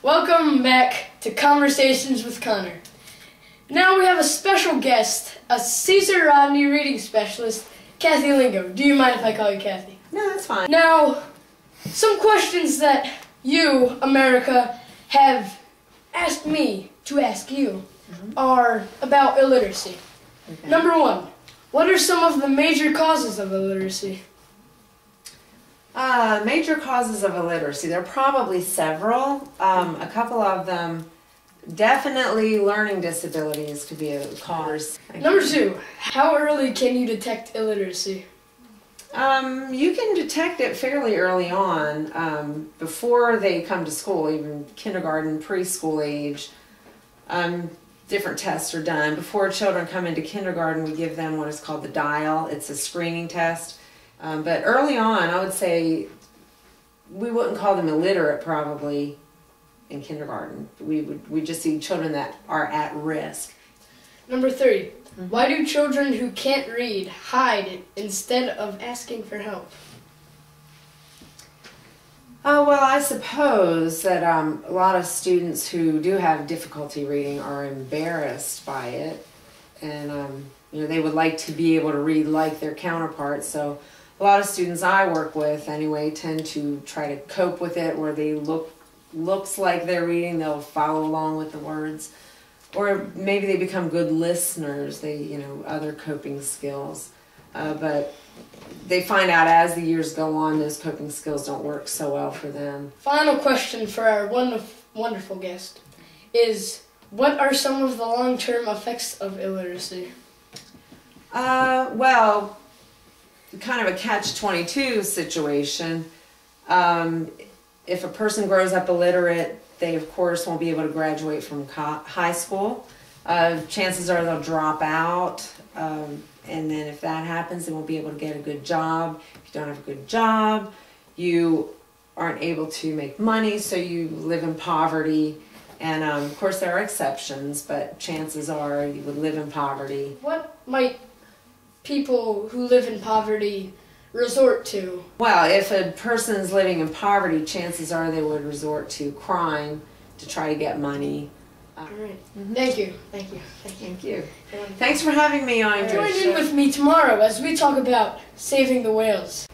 Welcome back to Conversations with Connor. Now we have a special guest, a Caesar Rodney reading specialist, Kathy Lingo. Do you mind if I call you Kathy? No, that's fine. Now, some questions that you, America, have asked me to ask you are about illiteracy. Okay. Number one, what are some of the major causes of illiteracy? Major causes of illiteracy. There are probably several. A couple of them, definitely learning disabilities could be a cause. Number two, how early can you detect illiteracy? You can detect it fairly early on, before they come to school, even kindergarten, preschool age. Different tests are done. Before children come into kindergarten, we give them what is called the dial. It's a screening test. But early on, I would say we wouldn't call them illiterate probably in kindergarten. We just see children that are at risk. Number three, why do children who can't read hide instead of asking for help? Well, I suppose that a lot of students who do have difficulty reading are embarrassed by it, and they would like to be able to read like their counterparts. So a lot of students I work with anyway tend to try to cope with it, where they looks like they're reading, they'll follow along with the words, or maybe they become good listeners. They other coping skills, but they find out as the years go on those coping skills don't work so well for them. Final question for our wonderful guest is, what are some of the long-term effects of illiteracy? Well, kind of a catch-22 situation. If a person grows up illiterate, they of course won't be able to graduate from high school. Chances are they'll drop out, and then if that happens, they won't be able to get a good job. If you don't have a good job, you aren't able to make money, so you live in poverty. And of course there are exceptions, but chances are you would live in poverty. What might people who live in poverty resort to? Well, if a person's living in poverty, chances are they would resort to crime to try to get money. All right. Thank you. Thank you. Thank you. Thanks for having me on your show. Join in with me tomorrow as we talk about saving the whales.